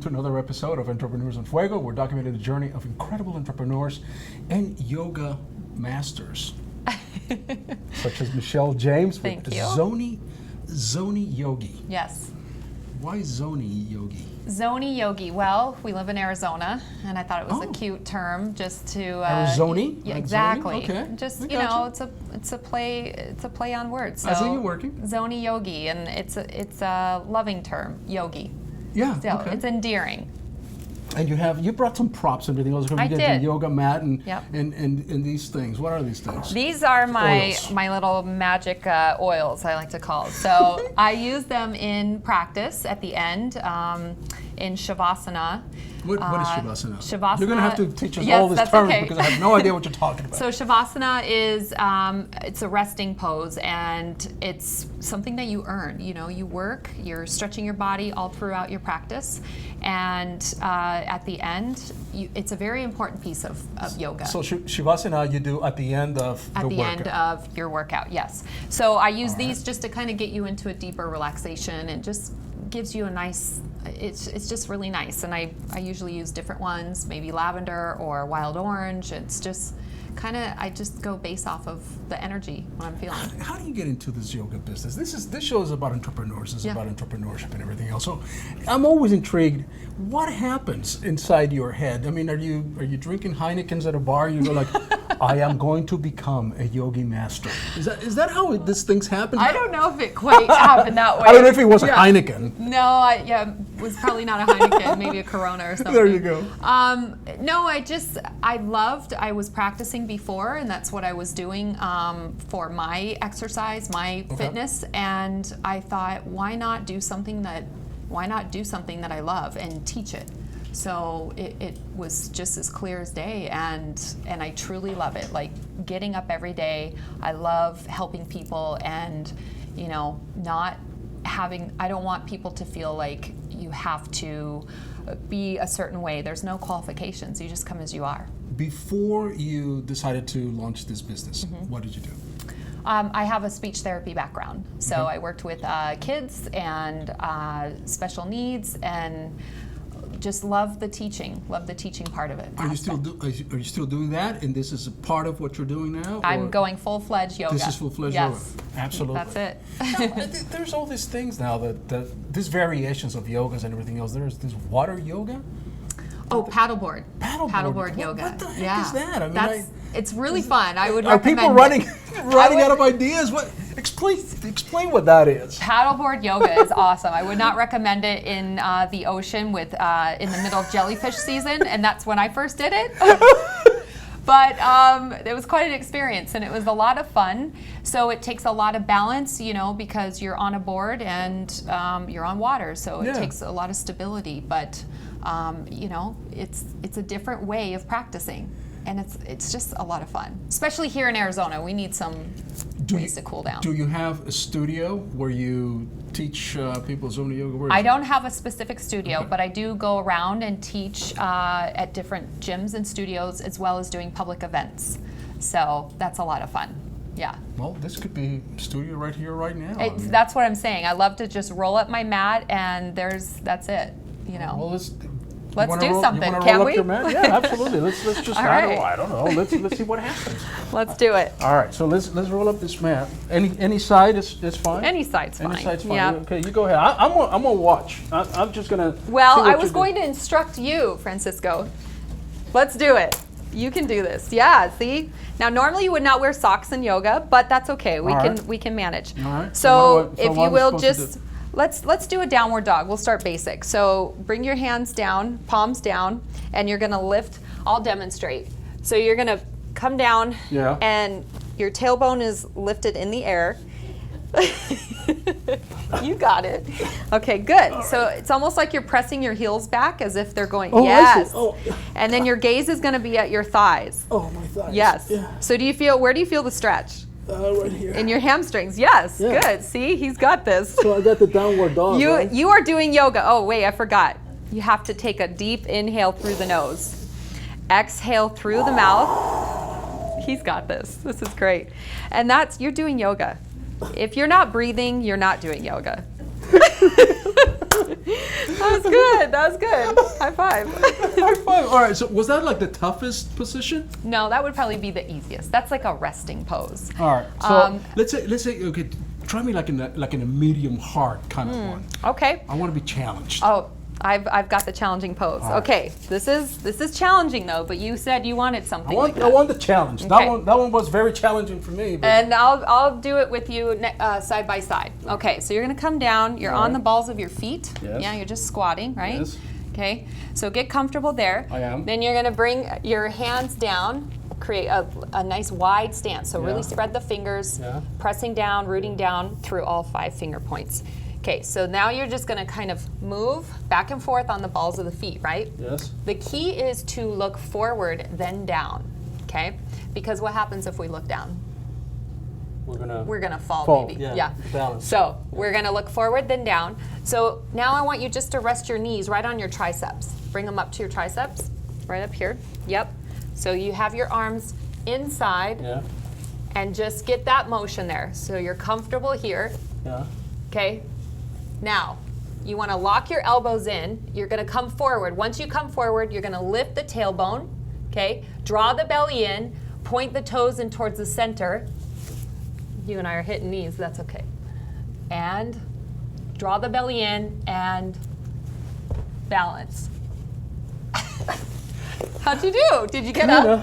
welcome to another episode of Entrepreneurs on Fuego. We're documenting the journey of incredible entrepreneurs and yoga masters, such as Michelle James Thank with you. ZoniYogi. Yes. Why ZoniYogi? ZoniYogi. Well, we live in Arizona, and I thought it was a cute term just to Arizona? Yeah, Like exactly. Zoni? Okay. Just I you know, gotcha. it's a play on words. I So see you working. ZoniYogi, and it's a loving term, yogi. Yeah. So okay. it's endearing. And you brought some props and everything else. I You did. the yoga mat and, Yep. and these things. What are these things? These are my Oils. little magic oils, I like to call it. So I use them in practice at the end in Shavasana. What is Shavasana? Shavasana. You're going to have to teach us Yes, all these that's terms okay. because I have no idea what you're talking about. So Shavasana is it's a resting pose, and it's something that you earn. You know, you work, you're stretching your body all throughout your practice, and at the end, it's a very important piece of yoga. So Shavasana you do at the end of At the workout. end of your workout, yes. So I use these just to kind of get you into a deeper relaxation, and just gives you a nice, it's just really nice. And I usually use different ones, maybe lavender or wild orange. It's just kind of, I just go based off of the energy, what I'm feeling. How do you get into this yoga business? This show is about entrepreneurs. It's Yeah. about entrepreneurship and everything else. So I'm always intrigued. What happens inside your head? I mean, are you drinking Heinekens at a bar? You go like, I am going to become a yogi master. Is that how these things happen? I don't know if it quite happened that way. I don't know if it was a Heineken. No, it was probably not a Heineken, maybe a Corona or something. There you go. No, I was practicing before, and that's what I was doing for my exercise, my fitness, and I thought, why not do something that I love and teach it? So it was just as clear as day, and I truly love it. Like getting up every day, I love helping people, and you know, I don't want people to feel like you have to be a certain way. There's no qualifications. You just come as you are. Before you decided to launch this business, what did you do? I have a speech therapy background, so I worked with kids and special needs, and just love the teaching part of it. Are you still doing that? And this is a part of what you're doing now? I'm or- going full-fledged yoga. This is full-fledged Yes. yoga. Absolutely. That's it. Now, there's all these things now that these variations of yogas and everything else. There's this water yoga. Oh, paddleboard. Paddleboard. Paddleboard yoga. What the heck is that? I mean, it's really fun. I would are recommend people it. running out of ideas? What? Explain what that is. Paddleboard yoga is awesome. I would not recommend it in the ocean in the middle of jellyfish season, and that's when I first did it. But it was quite an experience, and it was a lot of fun. So it takes a lot of balance, you know, because you're on a board and you're on water, so it takes a lot of stability. But you know, it's a different way of practicing, and it's just a lot of fun. Especially here in Arizona, we need some ways to cool down. Do you have a studio where you teach people Zoni yoga? I don't have a specific studio, but I do go around and teach at different gyms and studios, as well as doing public events. So that's a lot of fun. Yeah. Well, this could be a studio right here, right now. That's what I'm saying. I love to just roll up my mat, and that's it. You know. Well, let's do something, you can roll we? Up your mat? Yeah, absolutely. Let's just. All right. I don't know. Let's see what happens. Let's do it. All right. So let's roll up this mat. Any side is fine. Any side's fine. Any side's fine. Yeah. Okay, you go ahead. I'm gonna watch. I'm just gonna. Well, I was going to instruct you, Francisco. Let's do it. You can do this. Yeah. See. Now, normally you would not wear socks in yoga, but that's okay. We can manage. All right. So if what you am I will supposed to just. do? Let's do a downward dog. We'll start basic. So bring your hands down, palms down, and you're gonna lift. I'll demonstrate. So you're gonna come down, and your tailbone is lifted in the air. You got it. Okay, good. Right. So it's almost like you're pressing your heels back as if they're going, yes. Oh. And then your gaze is gonna be at your thighs. Oh, my thighs. Yes. Yeah. So where do you feel the stretch? Right here. In your hamstrings, yes. Yeah. Good. See, he's got this. So I got the downward dog. Right? You are doing yoga. Oh wait, I forgot. You have to take a deep inhale through the nose. Exhale through the mouth. He's got this. This is great. And you're doing yoga. If you're not breathing, you're not doing yoga. That was good. That was good. High five. High five. All right. So was that like the toughest position? No, that would probably be the easiest. That's like a resting pose. All right. So let's say okay. Try me like in a medium hard kind of one. Okay. I want to be challenged. Oh, I've got the challenging pose. All right. Okay. This is challenging though, but you said you wanted something like that. I want the challenge. Okay. That one was very challenging for me. But And I'll do it with you side by side. Okay, so you're gonna come down. You're All on right. the balls of your feet. Yes. Yeah, you're just squatting, right? Yes. Okay, so get comfortable there. I am. Then you're gonna bring your hands down, create a nice wide stance. So really Yeah. spread the fingers, Yeah. pressing down, rooting down through all 5 finger points. Okay, so now you're just gonna kind of move back and forth on the balls of the feet, right? yes. The key is to look forward, then down, okay? Because what happens if we look down? We're gonna fall, maybe. Yeah. Balance. So we're gonna look forward, then down. So now I want you just to rest your knees right on your triceps. Bring them up to your triceps, right up here. Yep. So you have your arms inside, Yeah. and just get that motion there. So you're comfortable here, Yeah. okay? Now, you wanna lock your elbows in. You're gonna come forward. Once you come forward, you're gonna lift the tailbone, okay? Draw the belly in, point the toes in towards the center. You and I are hitting knees, that's okay. And draw the belly in and balance. How'd you do? Did you get up?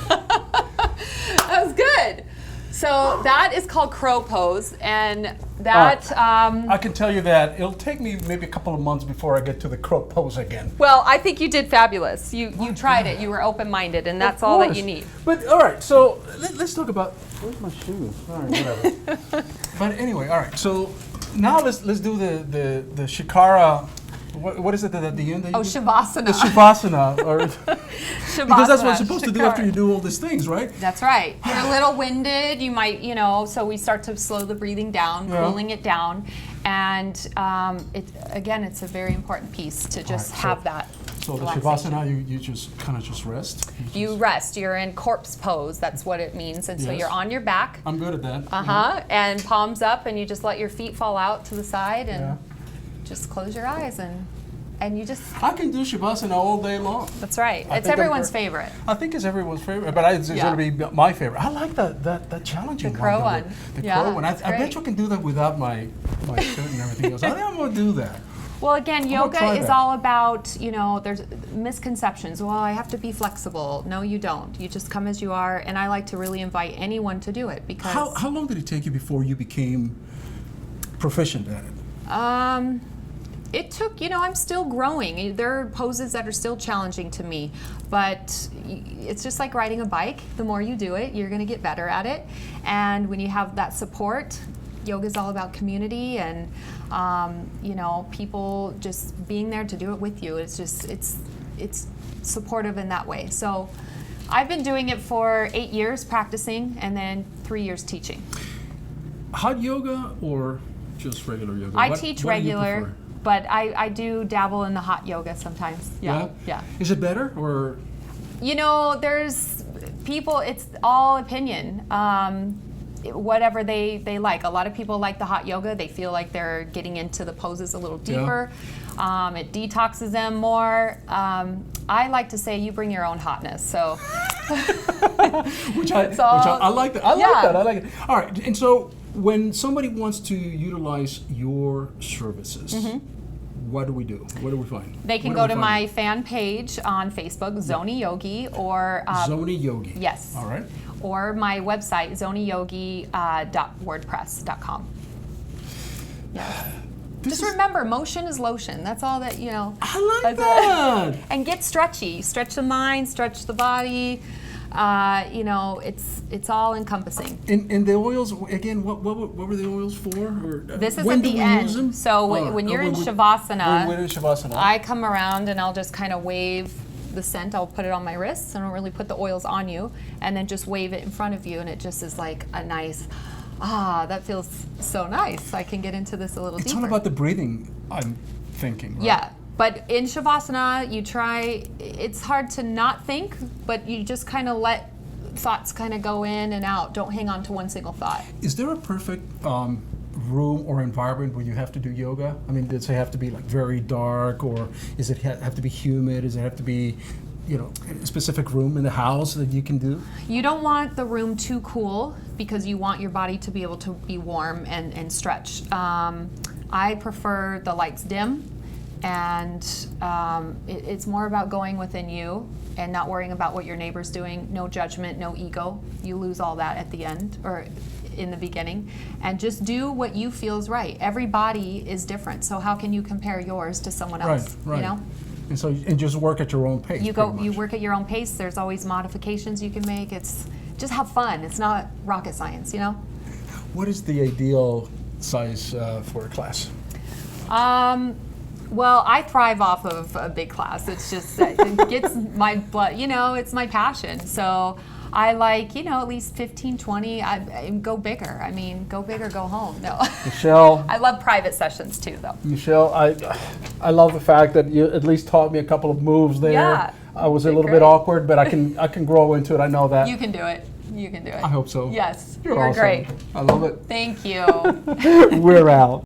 That was good. So that is called crow pose, and that, I can tell you that it'll take me maybe a couple of months before I get to the crow pose again. well, I think you did fabulous. You tried it. You were open-minded, and that's all that course. you need. But all right, so let's talk about where's my shoes. All right, whatever. But anyway, all right. So now let's do the Shikara. What is it at the end? That you Oh, do? Shavasana. The Shavasana, or Shavasana. because that's what you're supposed to do after Shikara. you do all these things, right? That's right. You're a little winded. You might, so we start to slow the breathing down, Yeah. cooling it down. And it's a very important piece to just All right, so- have that. So the relaxation. Shavasana, you just kind of just rest. You rest. You're in corpse pose. That's what it means. And so Yes. you're on your back. I'm good at that. And palms up, and you just let your feet fall out to the side, and Yeah. just close your eyes, and you just. I can do Shavasana all day long. That's right. I It's think I'm everyone's very- favorite. I think it's everyone's favorite, but it's Yeah. going to be my favorite. I like that challenging The crow one. one. The Yeah, crow one. I it's bet great. you can do that without my shirt and everything else. I think I'm going to do that. Well, again, gonna yoga try is that. all about, there's misconceptions. Well, I have to be flexible. No, you don't. You just come as you are, and I like to really invite anyone to do it because How long did it take you before you became proficient at it? it took, I'm still growing. There are poses that are still challenging to me, but it's just like riding a bike. The more you do it, you're going to get better at it. And when you have that support, yoga is all about community and, people just being there to do it with you. It's just, it's supportive in that way. So I've been doing it for 8 years practicing and then 3 years teaching. Hot yoga or just regular yoga? I What- teach what do you regular, prefer? but I do dabble in the hot yoga sometimes. Yeah. Is it better or? There's people, it's all opinion. Whatever they like. A lot of people like the hot yoga. They feel like they're getting into the poses a little deeper. It detoxes them more. I like to say you bring your own hotness. So which I like that. I like that. I like it. All right. And so when somebody wants to utilize your services, what do we do? What do we find? they can Where go do to we my find fan page on Facebook, ZoniYogi, or you? ZoniYogi. yes. All right. Or my website, ZoniYogi.wordpress.com. Yes. Just remember, motion is lotion. That's all that, I like that's it. that. And get stretchy. Stretch the mind, stretch the body. It's all encompassing. And the oils, again, what were the oils for? Or, This is when at do the we end. use them? So when you're in Shavasana, when we're in Shavasana. I come around and I'll just kind of wave the scent. I'll put it on my wrists. I don't really put the oils on you, and then just wave it in front of you, and it just is like a nice, that feels so nice. I can get into this a little It's deeper. all about the breathing, I'm thinking. Right? Yeah, but in Shavasana, it's hard to not think, but you just kind of let thoughts kind of go in and out. Don't hang on to one single thought. Is there a perfect room or environment where you have to do yoga? I mean, does it have to be like very dark, or is it have to be humid? Does it have to be, you know, a specific room in the house that you can do? You don't want the room too cool because you want your body to be able to be warm and stretch. I prefer the lights dim, and it's more about going within you and not worrying about what your neighbor's doing. No judgment, no ego. You lose all that at the end or in the beginning, and just do what you feel is right. Every body is different, so how can you compare yours to someone else? Right. You know. And so, and just work at your own pace. You work at your own pace. There's always modifications you can make. It's just have fun. It's not rocket science, you know. What is the ideal size for a class? Well, I thrive off of a big class. It's just it gets my blood. You know, it's my passion. So I like, you know, at least 15, 20. I go bigger. I mean, go big or go home. No. Michelle. I love private sessions too, though. Michelle, I love the fact that you at least taught me a couple of moves there. Yeah. I was a little Great. bit awkward, but I can grow into it. I know that. You can do it. You can do it. I hope so. Yes. You're You're awesome. great. I love it. Thank you. We're out.